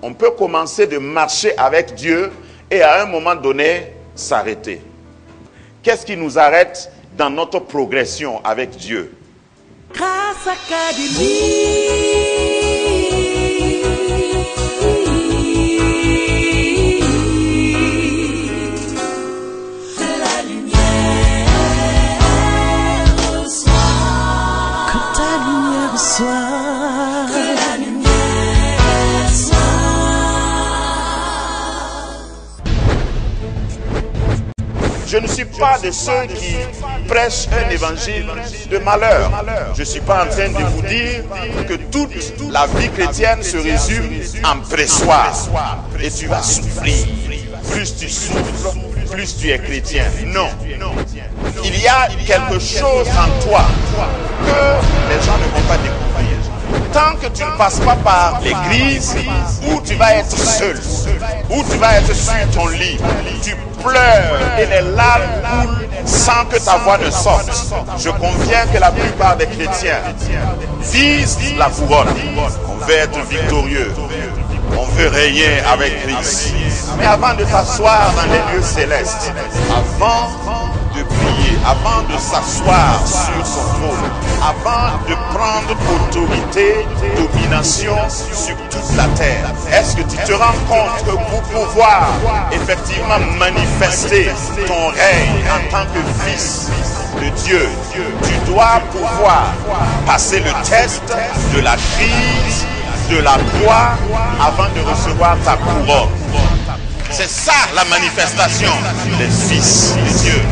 On peut commencer de marcher avec Dieu et à un moment donné, s'arrêter. Qu'est-ce qui nous arrête dans notre progression avec Dieu? Grâce Académie. Je ne suis pas de ceux qui prêchent un évangile de malheur. Je ne suis pas en train de vous dire que toute la vie chrétienne se résume en pressoir. Et tu vas souffrir. Plus tu souffres, plus tu es chrétien. Non. Il y a quelque chose en toi que les gens ne vont pas découvrir. Tant que tu ne passes pas par l'église où tu vas être seul, où tu vas être sur ton lit, tu pleures et les larmes coulent sans que ta voix ne sorte. Je conviens que la plupart des chrétiens visent la couronne. On veut être victorieux. On veut régner avec Christ. Mais avant de t'asseoir dans les lieux célestes, avant de prier, avant de s'asseoir sur son trône, avant de prendre autorité, domination sur toute la terre, est-ce que tu te rends compte que pour pouvoir effectivement manifester ton règne en tant que fils de Dieu, tu dois pouvoir passer le test de la crise, de la croix, avant de recevoir ta couronne. C'est ça la manifestation des fils de Dieu.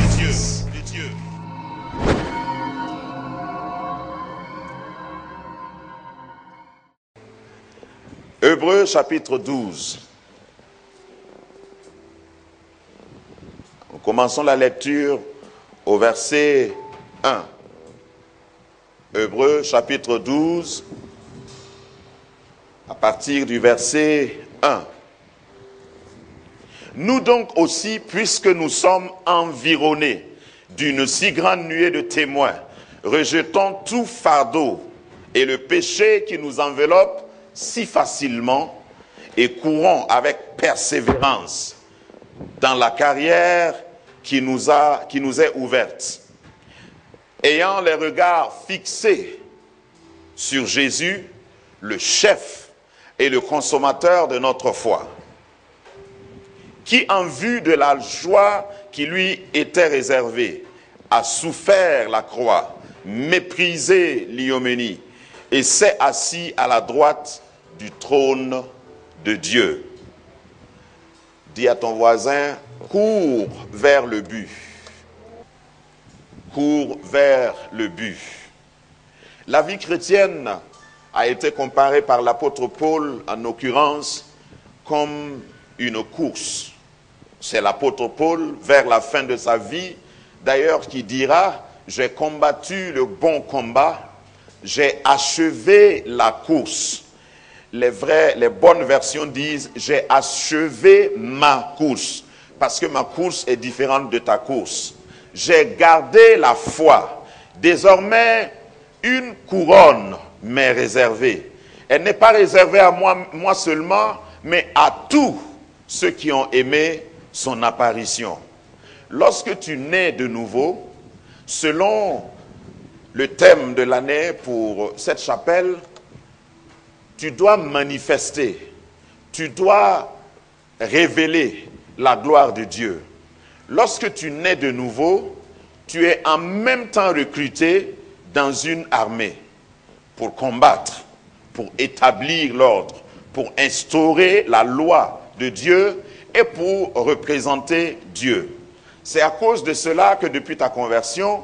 Hébreux chapitre 12. Nous commençons la lecture au verset 1. Hébreux chapitre 12, à partir du verset 1. Nous donc aussi, puisque nous sommes environnés d'une si grande nuée de témoins, rejetons tout fardeau et le péché qui nous enveloppe si facilement et courons avec persévérance dans la carrière qui nous est ouverte. Ayant les regards fixés sur Jésus, le chef et le consommateur de notre foi, qui en vue de la joie qui lui était réservée, a souffert la croix, méprisé l'ignominie, et s'est assis à la droite du trône de Dieu. Dis à ton voisin, cours vers le but. Cours vers le but. La vie chrétienne a été comparée par l'apôtre Paul, en l'occurrence, comme une course. C'est l'apôtre Paul, vers la fin de sa vie, d'ailleurs, qui dira, j'ai combattu le bon combat, j'ai achevé la course. Les bonnes versions disent, j'ai achevé ma course, parce que ma course est différente de ta course. J'ai gardé la foi. Désormais, une couronne m'est réservée. Elle n'est pas réservée à moi seulement, mais à tous ceux qui ont aimé son apparition. Lorsque tu nais de nouveau, selon le thème de l'année pour cette chapelle, tu dois manifester, tu dois révéler la gloire de Dieu. Lorsque tu nais de nouveau, tu es en même temps recruté dans une armée pour combattre, pour établir l'ordre, pour instaurer la loi de Dieu et pour représenter Dieu. C'est à cause de cela que depuis ta conversion,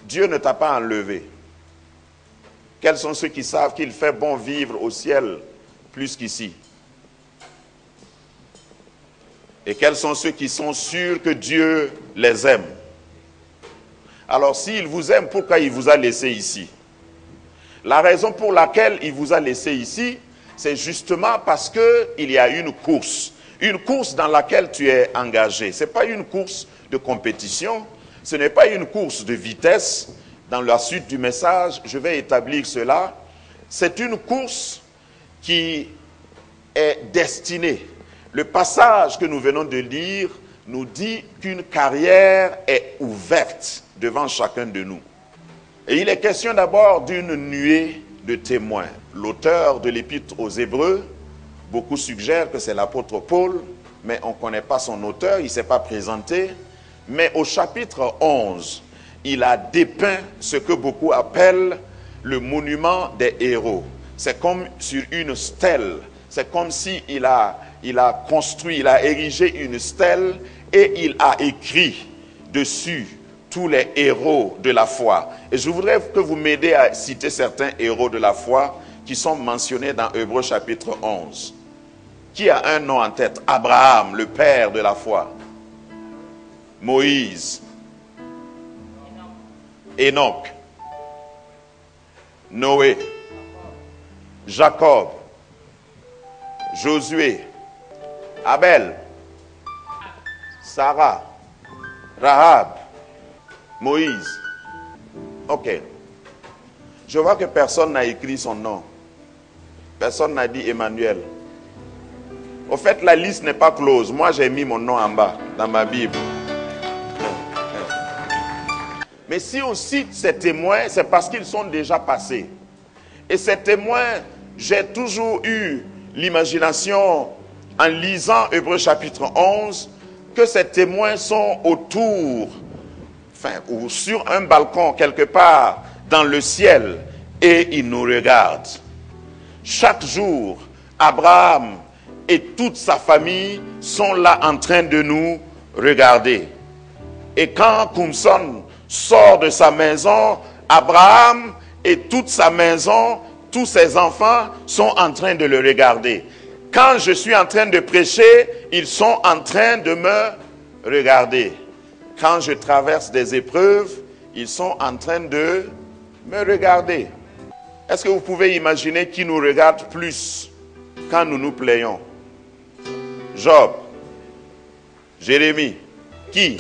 Dieu ne t'a pas enlevé. Quels sont ceux qui savent qu'il fait bon vivre au ciel plus qu'ici? Et quels sont ceux qui sont sûrs que Dieu les aime? Alors s'il vous aime, pourquoi il vous a laissé ici? La raison pour laquelle il vous a laissé ici, c'est justement parce qu'il y a une course dans laquelle tu es engagé. Ce n'est pas une course de compétition, ce n'est pas une course de vitesse. Dans la suite du message, je vais établir cela. C'est une course qui est destiné. Le passage que nous venons de lire nous dit qu'une carrière est ouverte devant chacun de nous. Et il est question d'abord d'une nuée de témoins. L'auteur de l'épître aux Hébreux, beaucoup suggèrent que c'est l'apôtre Paul, mais on ne connaît pas son auteur, il ne s'est pas présenté. Mais au chapitre 11, il a dépeint ce que beaucoup appellent le monument des héros. C'est comme sur une stèle. C'est comme s'il a construit, il a érigé une stèle et il a écrit dessus tous les héros de la foi. Et je voudrais que vous m'aidiez à citer certains héros de la foi qui sont mentionnés dans Hébreux chapitre 11. Qui a un nom en tête? Abraham, le père de la foi. Moïse. Enoch. Noé. Jacob. Josué. Abel. Sarah. Rahab. Moïse. Ok. Je vois que personne n'a écrit son nom. Personne n'a dit Emmanuel. Au fait, la liste n'est pas close. Moi, j'ai mis mon nom en bas, dans ma Bible. Mais si on cite ces témoins, c'est parce qu'ils sont déjà passés. Et ces témoins, j'ai toujours eu l'imagination, en lisant Hébreux chapitre 11, que ces témoins sont autour, ou sur un balcon quelque part dans le ciel, et ils nous regardent. Chaque jour, Abraham et toute sa famille sont là en train de nous regarder. Et quand Kumson sort de sa maison, Abraham et toute sa maison, tous ses enfants sont en train de le regarder. Quand je suis en train de prêcher, ils sont en train de me regarder. Quand je traverse des épreuves, ils sont en train de me regarder. Est-ce que vous pouvez imaginer qui nous regarde plus quand nous nous plaignons? Job, Jérémie, qui?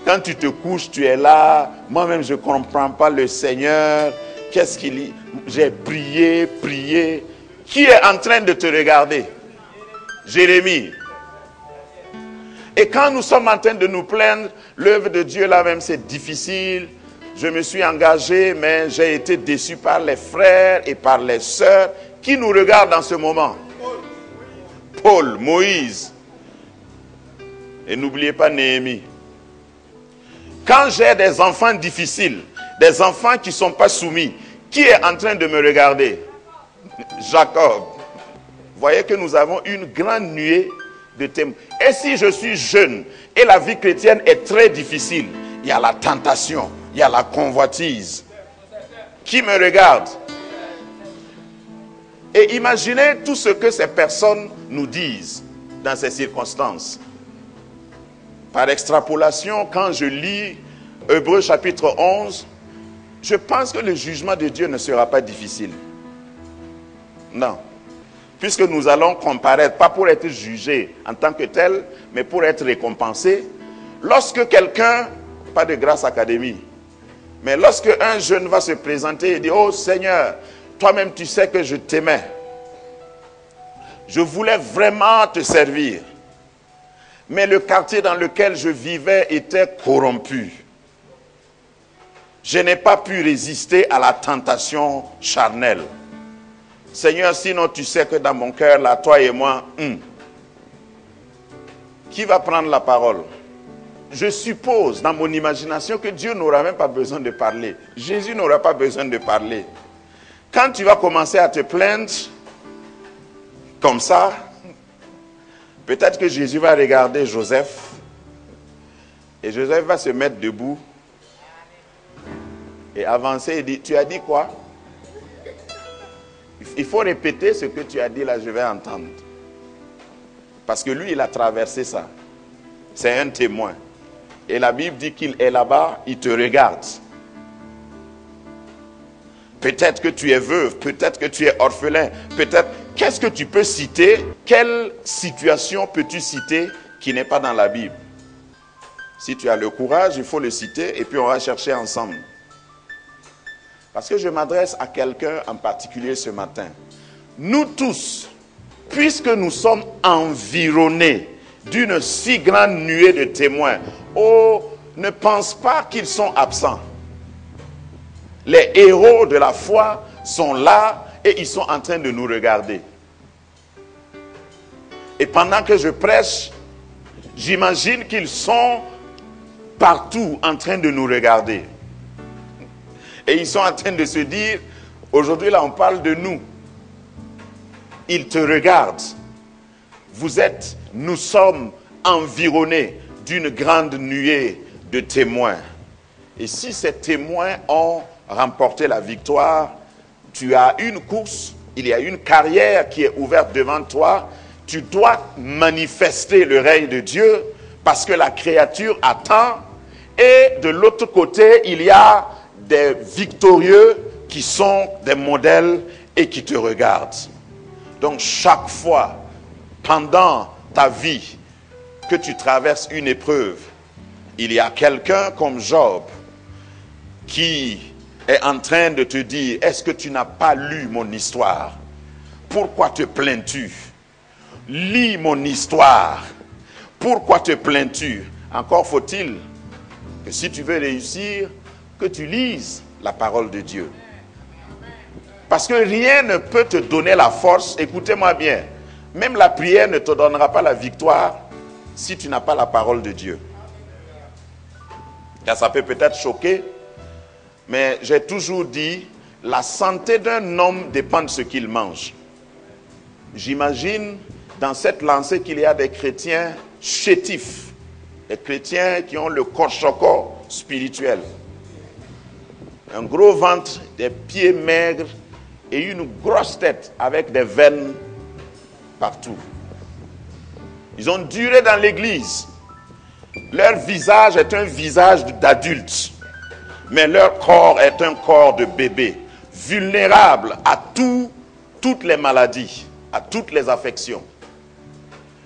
Quand tu te couches, tu es là. Moi-même, je ne comprends pas le Seigneur. Qu'est-ce qu'il dit? J'ai prié, prié. Qui est en train de te regarder? Jérémie. Et quand nous sommes en train de nous plaindre, l'œuvre de Dieu là même, c'est difficile. Je me suis engagé, mais j'ai été déçu par les frères et par les sœurs. Qui nous regarde dans ce moment? Paul, Moïse. Et n'oubliez pas Néhémie. Quand j'ai des enfants difficiles, des enfants qui ne sont pas soumis, qui est en train de me regarder? Jacob. Vous voyez que nous avons une grande nuée de témoins. Et si je suis jeune et la vie chrétienne est très difficile, il y a la tentation, il y a la convoitise. Qui me regarde? Et imaginez tout ce que ces personnes nous disent dans ces circonstances. Par extrapolation, quand je lis Hébreux chapitre 11, je pense que le jugement de Dieu ne sera pas difficile. Non. Puisque nous allons comparaître, pas pour être jugés en tant que tel, mais pour être récompensés. Lorsque quelqu'un, pas de Grâce Académie, mais lorsque un jeune va se présenter et dire: oh Seigneur, toi-même tu sais que je t'aimais. Je voulais vraiment te servir. Mais le quartier dans lequel je vivais était corrompu. Je n'ai pas pu résister à la tentation charnelle. Seigneur, sinon tu sais que dans mon cœur, là, toi et moi, qui va prendre la parole? Je suppose dans mon imagination que Dieu n'aura même pas besoin de parler. Jésus n'aura pas besoin de parler. Quand tu vas commencer à te plaindre comme ça, peut-être que Jésus va regarder Joseph et Joseph va se mettre debout et avancer et dire: tu as dit quoi? Il faut répéter ce que tu as dit là, je vais entendre. Parce que lui, il a traversé ça. C'est un témoin. Et la Bible dit qu'il est là-bas, il te regarde. Peut-être que tu es veuve, peut-être que tu es orphelin, peut-être... Qu'est-ce que tu peux citer? Quelle situation peux-tu citer qui n'est pas dans la Bible? Si tu as le courage, il faut le citer et puis on va chercher ensemble. Parce que je m'adresse à quelqu'un en particulier ce matin. Nous tous, puisque nous sommes environnés d'une si grande nuée de témoins, oh, ne pense pas qu'ils sont absents. Les héros de la foi sont là et ils sont en train de nous regarder. Et pendant que je prêche, j'imagine qu'ils sont partout en train de nous regarder. Et ils sont en train de se dire, aujourd'hui là on parle de nous. Ils te regardent. Nous sommes environnés d'une grande nuée de témoins. Et si ces témoins ont remporté la victoire, tu as une course, il y a une carrière qui est ouverte devant toi. Tu dois manifester le règne de Dieu parce que la créature attend. Et de l'autre côté, il y a des victorieux qui sont des modèles et qui te regardent. Donc chaque fois, pendant ta vie, que tu traverses une épreuve, il y a quelqu'un comme Job qui est en train de te dire, est-ce que tu n'as pas lu mon histoire? Pourquoi te plains-tu? Lis mon histoire. Pourquoi te plains-tu? Encore faut-il que si tu veux réussir, que tu lises la parole de Dieu. Parce que rien ne peut te donner la force, écoutez-moi bien, même la prière ne te donnera pas la victoire si tu n'as pas la parole de Dieu. Car ça peut peut-être choquer, mais j'ai toujours dit, la santé d'un homme dépend de ce qu'il mange. J'imagine dans cette lancée qu'il y a des chrétiens chétifs, des chrétiens qui ont le corps-choco spirituel. Un gros ventre, des pieds maigres et une grosse tête avec des veines partout. Ils ont duré dans l'église. Leur visage est un visage d'adulte, mais leur corps est un corps de bébé, vulnérable à toutes les maladies, à toutes les affections.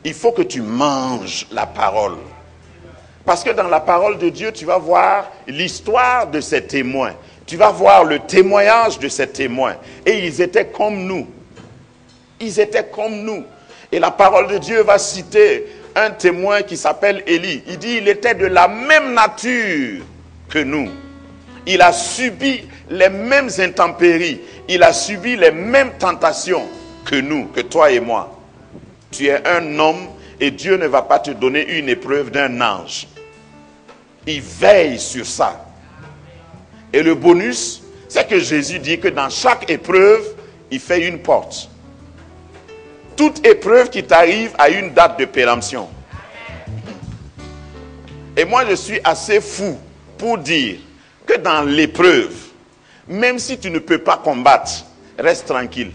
Il faut que tu manges la parole. Parce que dans la parole de Dieu, tu vas voir l'histoire de ces témoins. Tu vas voir le témoignage de ces témoins. Et ils étaient comme nous. Ils étaient comme nous. Et la parole de Dieu va citer un témoin qui s'appelle Élie. Il dit, il était de la même nature que nous. Il a subi les mêmes intempéries. Il a subi les mêmes tentations que nous, que toi et moi. Tu es un homme et Dieu ne va pas te donner une épreuve d'un ange. Il veille sur ça. Et le bonus, c'est que Jésus dit que dans chaque épreuve, il fait une porte. Toute épreuve qui t'arrive a une date de péremption. Et moi, je suis assez fou pour dire que dans l'épreuve, même si tu ne peux pas combattre, reste tranquille.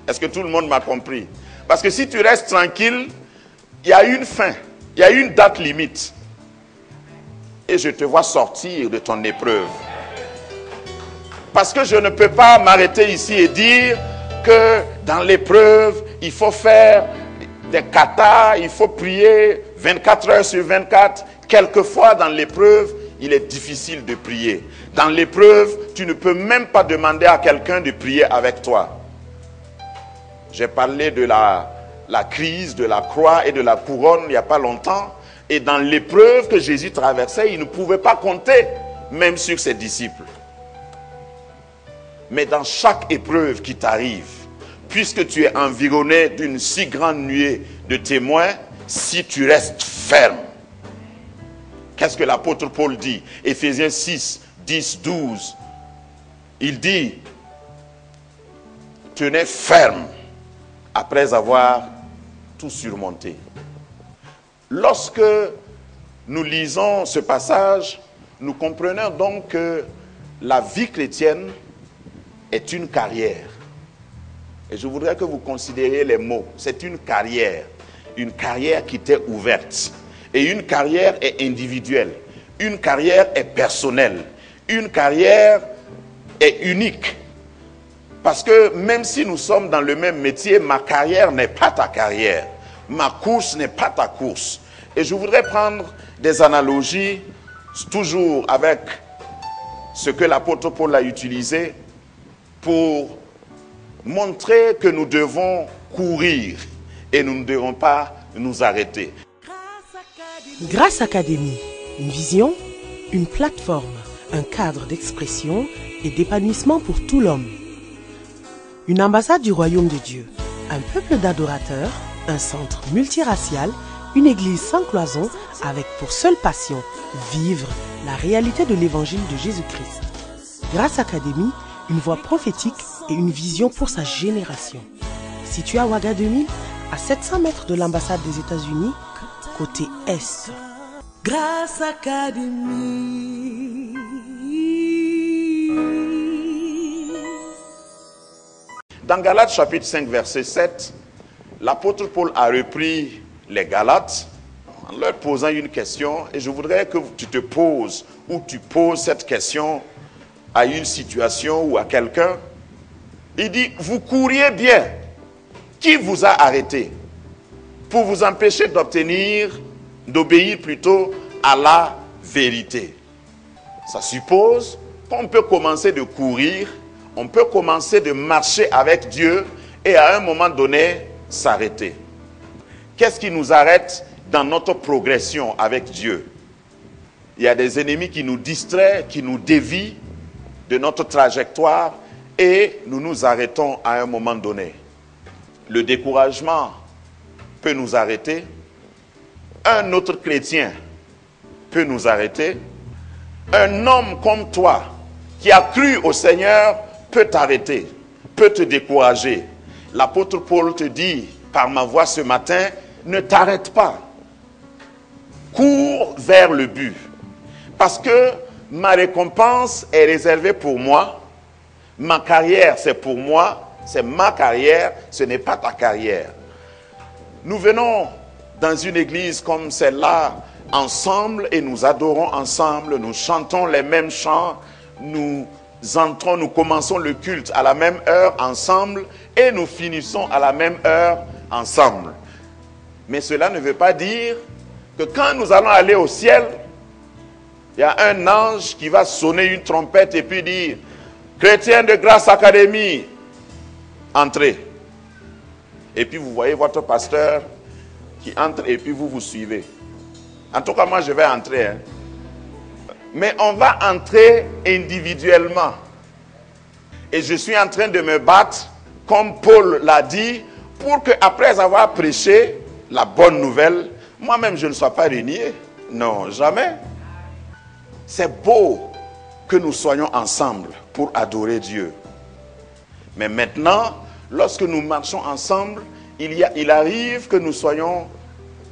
Est-ce que tout le monde m'a compris? Parce que si tu restes tranquille, il y a une fin, il y a une date limite. Et je te vois sortir de ton épreuve. Parce que je ne peux pas m'arrêter ici et dire que dans l'épreuve, il faut faire des katas, il faut prier 24 heures sur 24. Quelquefois, dans l'épreuve, il est difficile de prier. Dans l'épreuve, tu ne peux même pas demander à quelqu'un de prier avec toi. J'ai parlé de la crise de la croix et de la couronne il n'y a pas longtemps. Et dans l'épreuve que Jésus traversait, il ne pouvait pas compter même sur ses disciples. Mais dans chaque épreuve qui t'arrive, puisque tu es environné d'une si grande nuée de témoins, si tu restes ferme. Qu'est-ce que l'apôtre Paul dit? Éphésiens 6, 10, 12. Il dit, tenez ferme après avoir tout surmonté. Lorsque nous lisons ce passage, nous comprenons donc que la vie chrétienne est une carrière. Et je voudrais que vous considériez les mots. C'est une carrière qui t'est ouverte. Et une carrière est individuelle. Une carrière est personnelle. Une carrière est unique. Parce que même si nous sommes dans le même métier, ma carrière n'est pas ta carrière. Ma course n'est pas ta course. Et je voudrais prendre des analogies, toujours avec ce que l'apôtre Paul a utilisé pour montrer que nous devons courir et nous ne devons pas nous arrêter. Grâce Académie, une vision, une plateforme, un cadre d'expression et d'épanouissement pour tout l'homme. Une ambassade du royaume de Dieu, un peuple d'adorateurs, un centre multiracial, une église sans cloison avec pour seule passion vivre la réalité de l'évangile de Jésus-Christ. Grâce Académie, une voix prophétique et une vision pour sa génération. Situé à Ouagadougou, à 700 mètres de l'ambassade des États-Unis, côté Est. Grâce Académie. Dans Galates chapitre 5 verset 7, l'apôtre Paul a repris les Galates en leur posant une question, et je voudrais que tu te poses ou tu poses cette question à une situation ou à quelqu'un. Il dit, vous couriez bien. Qui vous a arrêté pour vous empêcher d'obéir plutôt à la vérité? Ça suppose qu'on peut commencer de courir, on peut commencer de marcher avec Dieu et à un moment donné, s'arrêter. Qu'est-ce qui nous arrête dans notre progression avec Dieu? Il y a des ennemis qui nous distraient, qui nous dévient de notre trajectoire et nous nous arrêtons à un moment donné. Le découragement peut nous arrêter. Un autre chrétien peut nous arrêter. Un homme comme toi qui a cru au Seigneur peut t'arrêter, peut te décourager. L'apôtre Paul te dit par ma voix ce matin, ne t'arrête pas. Cours vers le but. Parce que ma récompense est réservée pour moi. Ma carrière, c'est pour moi. C'est ma carrière, ce n'est pas ta carrière. Nous venons dans une église comme celle-là, ensemble, et nous adorons ensemble, nous chantons les mêmes chants, nous entrons, nous commençons le culte à la même heure ensemble, et nous finissons à la même heure ensemble. Mais cela ne veut pas dire que quand nous allons aller au ciel, il y a un ange qui va sonner une trompette et puis dire, chrétiens de Grâce Académie, entrez. Et puis vous voyez votre pasteur qui entre et puis vous suivez. En tout cas, moi je vais entrer. Hein. Mais on va entrer individuellement. Et je suis en train de me battre, comme Paul l'a dit, pour qu'après avoir prêché la bonne nouvelle, moi-même je ne sois pas renié. Non, jamais. C'est beau que nous soyons ensemble pour adorer Dieu. Mais maintenant, lorsque nous marchons ensemble, il arrive que nous soyons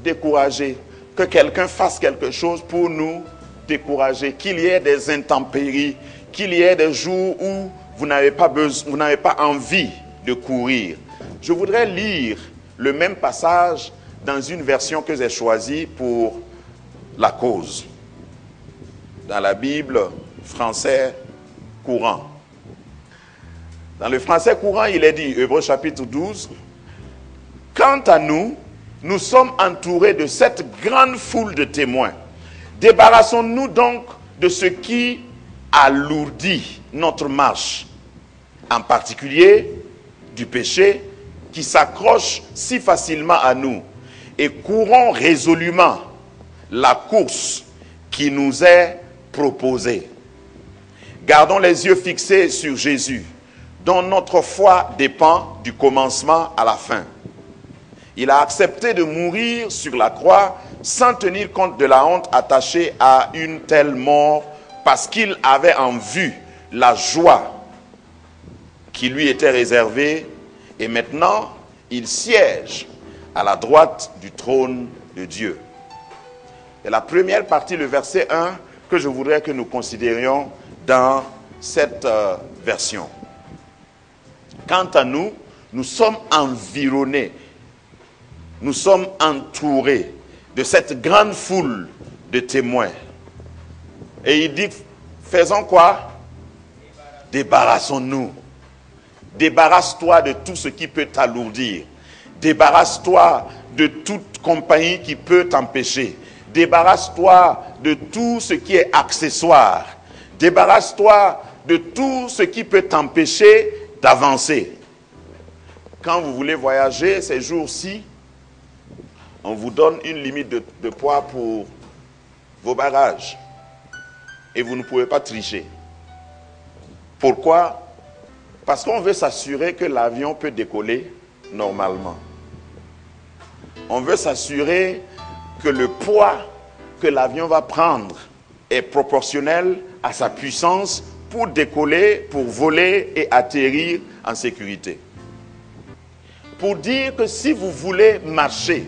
découragés, que quelqu'un fasse quelque chose pour nous décourager, qu'il y ait des intempéries, qu'il y ait des jours où vous n'avez pas envie de courir. Je voudrais lire le même passage dans une version que j'ai choisie pour la cause. Dans la Bible français courant. Dans le français courant, il est dit, Hébreux chapitre 12, « Quant à nous, nous sommes entourés de cette grande foule de témoins. Débarrassons-nous donc de ce qui alourdit notre marche, en particulier du péché qui s'accroche si facilement à nous, et courons résolument la course qui nous est proposée. Gardons les yeux fixés sur Jésus, dont notre foi dépend du commencement à la fin. Il a accepté de mourir sur la croix sans tenir compte de la honte attachée à une telle mort, parce qu'il avait en vue la joie qui lui était réservée, et maintenant il siège à la droite du trône de Dieu. C'est la première partie, le verset 1, que je voudrais que nous considérions dans cette version. Quant à nous, nous sommes environnés, nous sommes entourés de cette grande foule de témoins. Et il dit, faisons quoi? Débarrassons-nous. Débarrasse-toi de tout ce qui peut t'alourdir. Débarrasse-toi de toute compagnie qui peut t'empêcher. Débarrasse-toi de tout ce qui est accessoire. Débarrasse-toi de tout ce qui peut t'empêcher d'avancer. Quand vous voulez voyager ces jours-ci, on vous donne une limite de poids pour vos bagages. Et vous ne pouvez pas tricher. Pourquoi? Parce qu'on veut s'assurer que l'avion peut décoller normalement. On veut s'assurer que le poids que l'avion va prendre est proportionnel à sa puissance pour décoller, pour voler et atterrir en sécurité. Pour dire que si vous voulez marcher,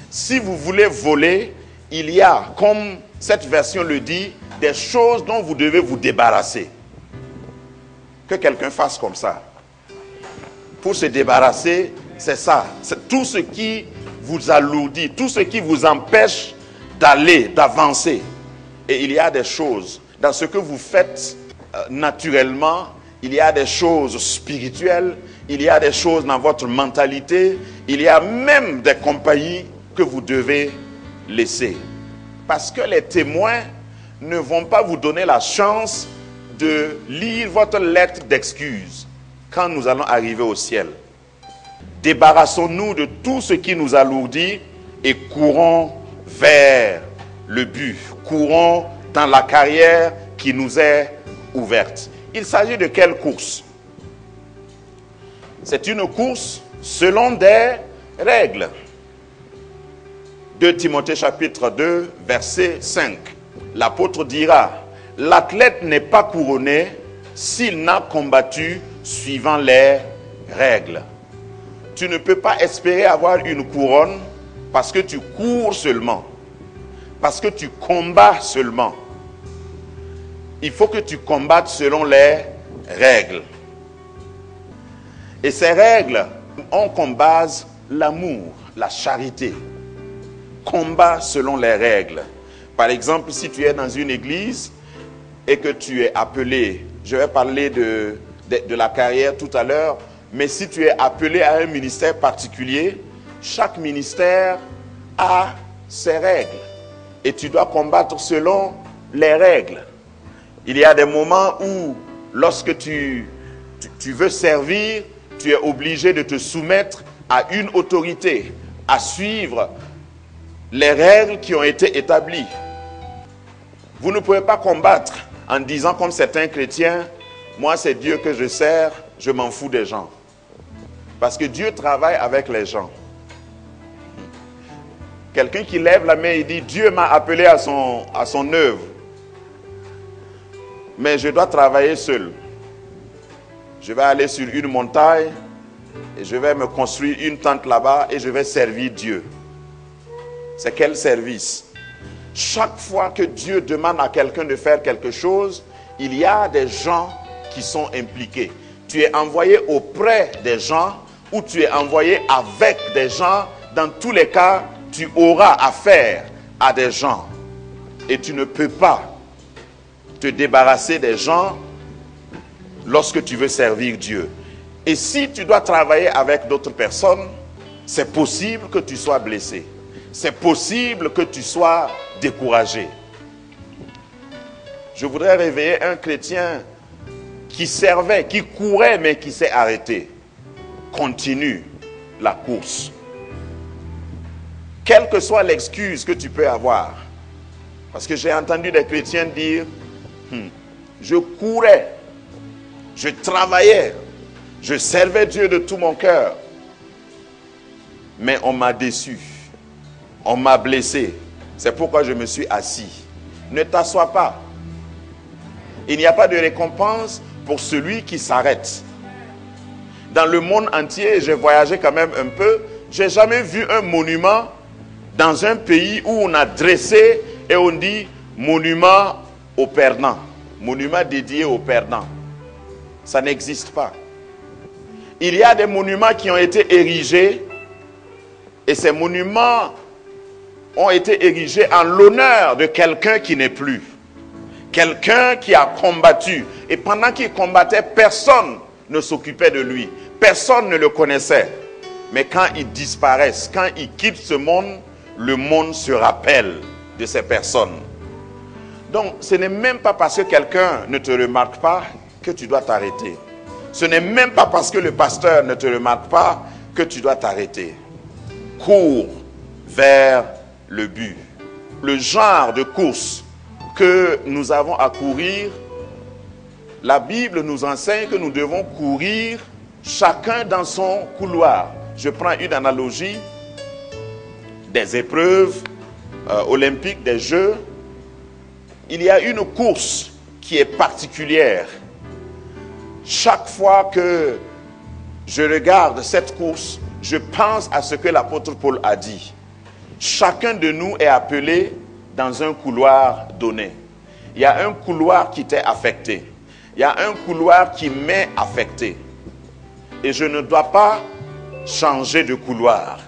si vous voulez voler, il y a, comme cette version le dit, des choses dont vous devez vous débarrasser. Que quelqu'un fasse comme ça. Pour se débarrasser, c'est ça. C'est tout ce qui vous alourdit, tout ce qui vous empêche d'aller, d'avancer. Et il y a des choses dans ce que vous faites naturellement, il y a des choses spirituelles, il y a des choses dans votre mentalité, il y a même des compagnies que vous devez laisser. Parce que les témoins ne vont pas vous donner la chance de lire votre lettre d'excuse quand nous allons arriver au ciel. Débarrassons-nous de tout ce qui nous alourdit et courons vers le but. Courons dans la carrière qui nous est ouverte. Il s'agit de quelle course? C'est une course selon des règles. 2 Timothée chapitre 2, verset 5. L'apôtre dira, l'athlète n'est pas couronné s'il n'a combattu suivant les règles. Tu ne peux pas espérer avoir une couronne parce que tu cours seulement, parce que tu combats seulement. Il faut que tu combattes selon les règles. Et ces règles ont comme base l'amour, la charité. Combat selon les règles. Par exemple, si tu es dans une église et que tu es appelé, je vais parler de la carrière tout à l'heure, mais si tu es appelé à un ministère particulier, chaque ministère a ses règles. Et tu dois combattre selon les règles. Il y a des moments où, lorsque tu veux servir, tu es obligé de te soumettre à une autorité, à suivre les règles qui ont été établies. Vous ne pouvez pas combattre en disant comme certains chrétiens, moi c'est Dieu que je sers, je m'en fous des gens. Parce que Dieu travaille avec les gens. Quelqu'un qui lève la main et dit, Dieu m'a appelé à son œuvre. Mais je dois travailler seul. Je vais aller sur une montagne et je vais me construire une tente là-bas et je vais servir Dieu. C'est quel service? Chaque fois que Dieu demande à quelqu'un de faire quelque chose, il y a des gens qui sont impliqués. Tu es envoyé auprès des gens ou tu es envoyé avec des gens. Dans tous les cas, tu auras affaire à des gens. Et tu ne peux pas te débarrasser des gens lorsque tu veux servir Dieu. Et si tu dois travailler avec d'autres personnes, c'est possible que tu sois blessé. C'est possible que tu sois découragé. Je voudrais réveiller un chrétien qui servait, qui courait, mais qui s'est arrêté. Continue la course. Quelle que soit l'excuse que tu peux avoir. Parce que j'ai entendu des chrétiens dire, je courais, je travaillais, je servais Dieu de tout mon cœur. Mais on m'a déçu. On m'a blessé. C'est pourquoi je me suis assis. Ne t'assois pas. Il n'y a pas de récompense pour celui qui s'arrête. Dans le monde entier, j'ai voyagé quand même un peu. Je n'ai jamais vu un monument dans un pays où on a dressé et on dit monument aux perdants. Monument dédié aux perdants. Ça n'existe pas. Il y a des monuments qui ont été érigés et ces monuments ont été érigés en l'honneur de quelqu'un qui n'est plus. Quelqu'un qui a combattu. Et pendant qu'il combattait, personne ne s'occupait de lui. Personne ne le connaissait. Mais quand ils disparaissent, quand ils quittent ce monde, le monde se rappelle de ces personnes. Donc, ce n'est même pas parce que quelqu'un ne te remarque pas que tu dois t'arrêter. Ce n'est même pas parce que le pasteur ne te remarque pas que tu dois t'arrêter. Cours vers le but. Le genre de course que nous avons à courir, la Bible nous enseigne que nous devons courir chacun dans son couloir. Je prends une analogie des épreuves olympiques, des Jeux. Il y a une course qui est particulière. Chaque fois que je regarde cette course, je pense à ce que l'apôtre Paul a dit. Chacun de nous est appelé dans un couloir donné. Il y a un couloir qui t'est affecté. Il y a un couloir qui m'est affecté. Et je ne dois pas changer de couloir.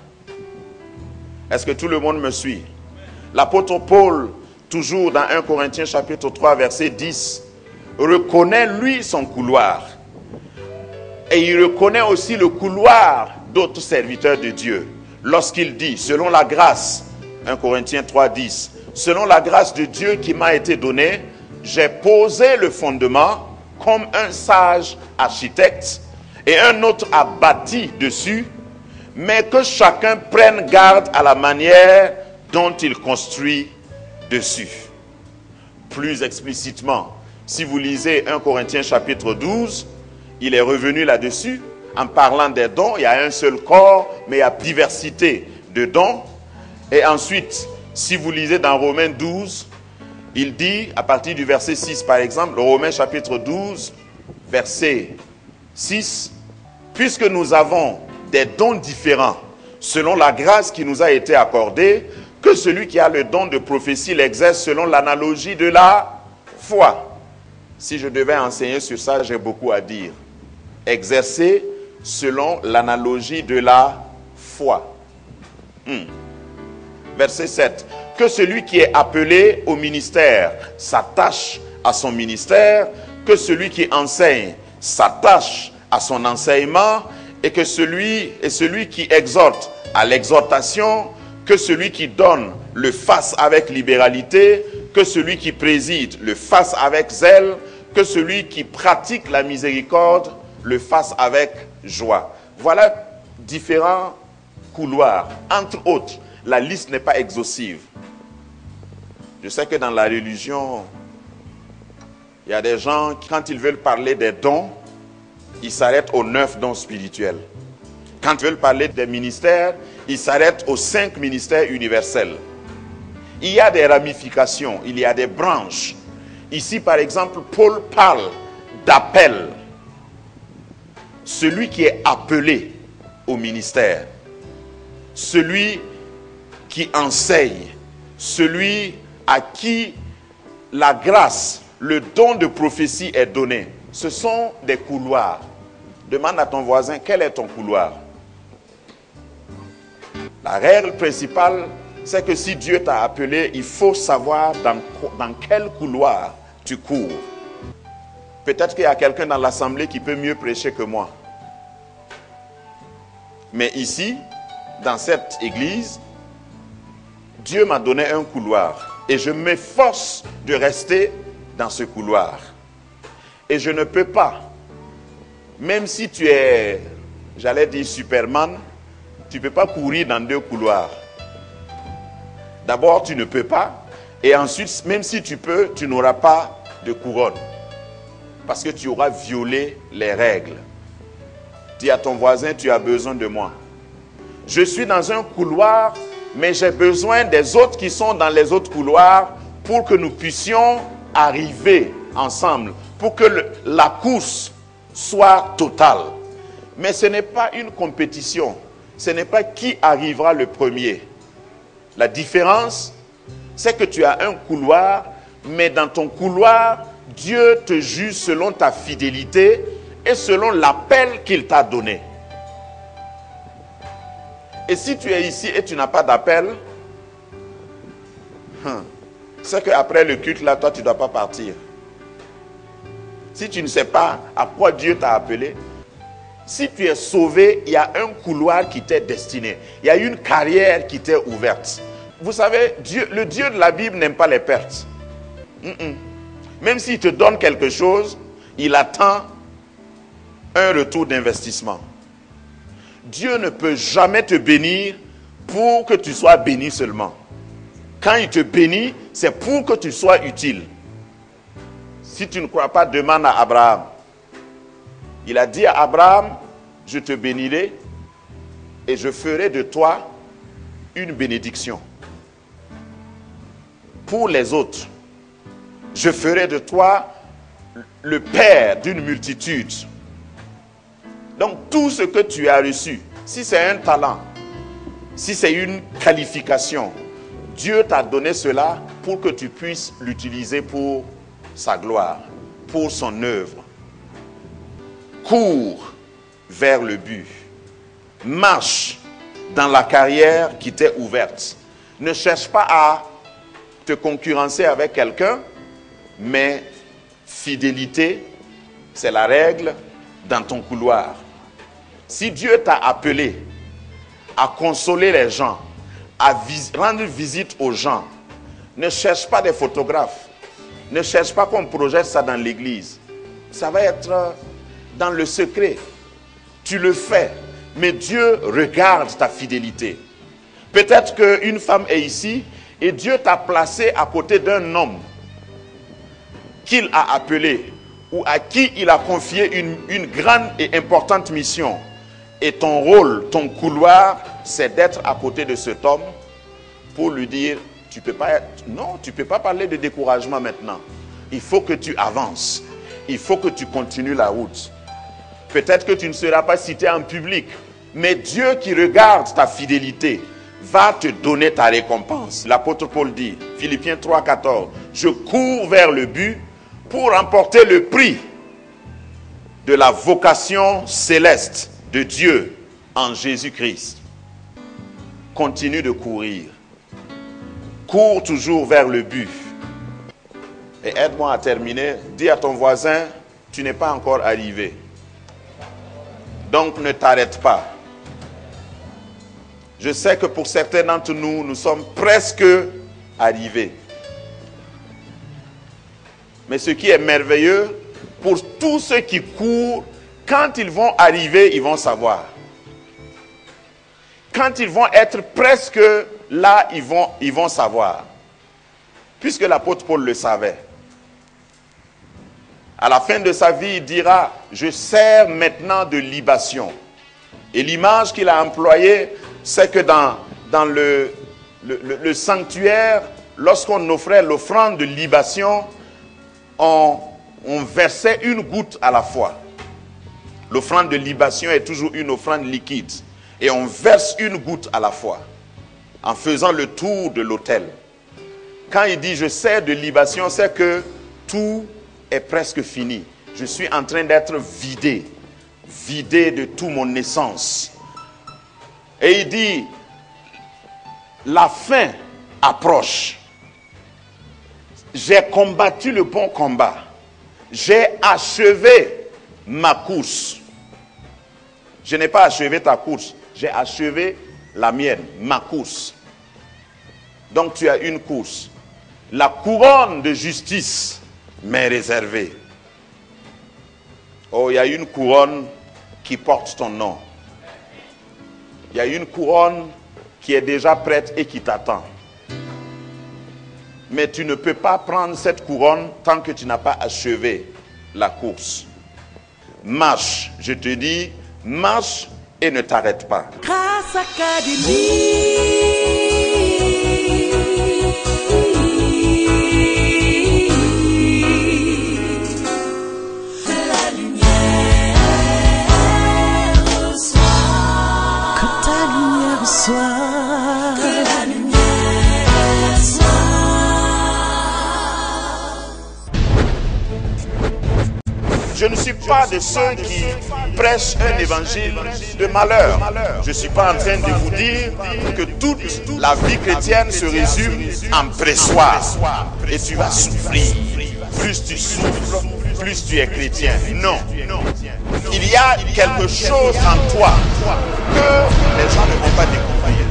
Est-ce que tout le monde me suit? L'apôtre Paul, toujours dans 1 Corinthiens chapitre 3, verset 10, reconnaît lui son couloir. Et il reconnaît aussi le couloir d'autres serviteurs de Dieu. Lorsqu'il dit, selon la grâce, 1 Corinthiens 3, 10, selon la grâce de Dieu qui m'a été donnée, j'ai posé le fondement comme un sage architecte et un autre a bâti dessus, mais que chacun prenne garde à la manière dont il construit dessus. Plus explicitement, si vous lisez 1 Corinthiens chapitre 12, il est revenu là-dessus en parlant des dons. Il y a un seul corps, mais il y a diversité de dons. Et ensuite, si vous lisez dans Romains 12, il dit, à partir du verset 6 par exemple, Romains chapitre 12, verset 6, puisque nous avons des dons différents, selon la grâce qui nous a été accordée, que celui qui a le don de prophétie l'exerce selon l'analogie de la foi. Si je devais enseigner sur ça, j'ai beaucoup à dire. Exercer selon l'analogie de la foi. Verset 7. Que celui qui est appelé au ministère s'attache à son ministère, que celui qui enseigne s'attache à son enseignement, et que celui qui exhorte à l'exhortation, que celui qui donne le fasse avec libéralité, que celui qui préside le fasse avec zèle, que celui qui pratique la miséricorde le fasse avec joie. Voilà différents couloirs. Entre autres, la liste n'est pas exhaustive. Je sais que dans la religion, il y a des gens qui, quand ils veulent parler des dons, ils s'arrêtent aux 9 dons spirituels. Quand ils veulent parler des ministères, ils s'arrêtent aux 5 ministères universels. Il y a des ramifications, il y a des branches. Ici, par exemple, Paul parle d'appel. Celui qui est appelé au ministère, celui qui enseigne, celui à qui la grâce, le don de prophétie est donné. Ce sont des couloirs. Demande à ton voisin, quel est ton couloir? La règle principale, c'est que si Dieu t'a appelé, il faut savoir dans quel couloir tu cours. Peut-être qu'il y a quelqu'un dans l'assemblée qui peut mieux prêcher que moi. Mais ici, dans cette église, Dieu m'a donné un couloir. Et je m'efforce de rester dans ce couloir. Et je ne peux pas, même si tu es, j'allais dire Superman, tu ne peux pas courir dans 2 couloirs. D'abord, tu ne peux pas. Et ensuite, même si tu peux, tu n'auras pas de couronne. Parce que tu auras violé les règles. Dis à ton voisin, tu as besoin de moi. Je suis dans un couloir, mais j'ai besoin des autres qui sont dans les autres couloirs pour que nous puissions arriver ensemble, pour que la course soit totale. Mais ce n'est pas une compétition. Ce n'est pas qui arrivera le premier. La différence, c'est que tu as un couloir, mais dans ton couloir, Dieu te juge selon ta fidélité et selon l'appel qu'il t'a donné. Et si tu es ici et tu n'as pas d'appel, c'est qu'après le culte, là, toi, tu ne dois pas partir. Si tu ne sais pas à quoi Dieu t'a appelé, si tu es sauvé, il y a un couloir qui t'est destiné. Il y a une carrière qui t'est ouverte. Vous savez, le Dieu de la Bible n'aime pas les pertes. Même s'il te donne quelque chose, il attend un retour d'investissement. Dieu ne peut jamais te bénir pour que tu sois béni seulement. Quand il te bénit, c'est pour que tu sois utile. Si tu ne crois pas, demande à Abraham. Il a dit à Abraham, je te bénirai et je ferai de toi une bénédiction. Pour les autres, je ferai de toi le père d'une multitude. Donc tout ce que tu as reçu, si c'est un talent, si c'est une qualification, Dieu t'a donné cela pour que tu puisses l'utiliser pour sa gloire, pour son œuvre. Cours vers le but. Marche dans la carrière qui t'est ouverte. Ne cherche pas à te concurrencer avec quelqu'un, mais fidélité, c'est la règle dans ton couloir. Si Dieu t'a appelé à consoler les gens, à rendre visite aux gens, ne cherche pas des photographes, ne cherche pas qu'on projette ça dans l'église. Ça va être dans le secret. Tu le fais, mais Dieu regarde ta fidélité. Peut-être qu'une femme est ici et Dieu t'a placé à côté d'un homme qu'il a appelé ou à qui il a confié une grande et importante mission. Et ton rôle, ton couloir, c'est d'être à côté de cet homme pour lui dire, tu peux pas parler de découragement maintenant. Il faut que tu avances. Il faut que tu continues la route. Peut-être que tu ne seras pas cité en public, mais Dieu qui regarde ta fidélité va te donner ta récompense. L'apôtre Paul dit, Philippiens 3,14, je cours vers le but pour remporter le prix de la vocation céleste de Dieu en Jésus-Christ. Continue de courir. Cours toujours vers le but. Et aide-moi à terminer. Dis à ton voisin, tu n'es pas encore arrivé. Donc ne t'arrête pas. Je sais que pour certains d'entre nous, nous sommes presque arrivés. Mais ce qui est merveilleux, pour tous ceux qui courent, quand ils vont arriver, ils vont savoir. Quand ils vont être presque là, ils vont savoir. Puisque l'apôtre Paul le savait. À la fin de sa vie, il dira, je sers maintenant de libation. Et l'image qu'il a employée, c'est que dans le sanctuaire, lorsqu'on offrait l'offrande de libation, on versait une goutte à la fois. L'offrande de libation est toujours une offrande liquide. Et on verse une goutte à la fois, en faisant le tour de l'autel. Quand il dit je sers de libation, c'est que tout est presque fini. Je suis en train d'être vidé de toute mon essence. Et il dit, la fin approche. J'ai combattu le bon combat. J'ai achevé ma course. Je n'ai pas achevé ta course. J'ai achevé la mienne, ma course. Donc tu as une course. La couronne de justice m'est réservée. Oh, il y a une couronne qui porte ton nom. Il y a une couronne qui est déjà prête et qui t'attend. Mais tu ne peux pas prendre cette couronne tant que tu n'as pas achevé la course. Marche, je te dis, marche et ne t'arrête pas. Grâce Académie. Je ne suis pas de ceux qui prêchent un évangile de malheur. Je ne suis pas en train de vous dire que toute la vie chrétienne se résume en pressoir. Et tu vas souffrir. Plus tu souffres, plus tu es chrétien. Non. Il y a quelque chose en toi que les gens ne vont pas découvrir.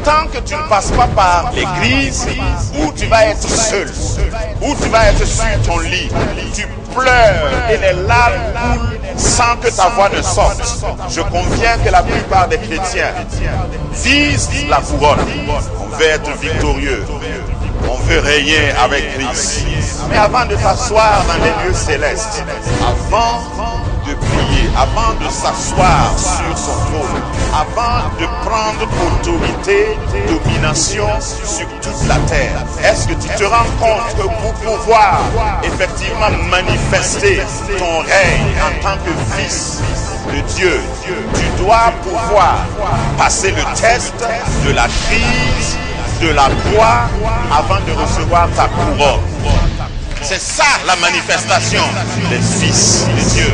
Tant que tu ne passes pas par l'église où tu vas être seul, où tu vas être sur ton lit, pleures et les larmes coulent sans que ta voix ne sorte. Je conviens que la plupart des chrétiens visent la couronne. On veut être victorieux. On veut régner avec Christ. Mais avant de t'asseoir dans les lieux célestes, avant de prier, avant de s'asseoir sur son trône, avant de prendre autorité, domination sur toute la terre, est-ce que tu te rends compte que pour pouvoir effectivement manifester ton règne en tant que fils de Dieu, tu dois pouvoir passer le test de la crise, de la croix, avant de recevoir ta couronne. C'est ça la manifestation des fils de Dieu.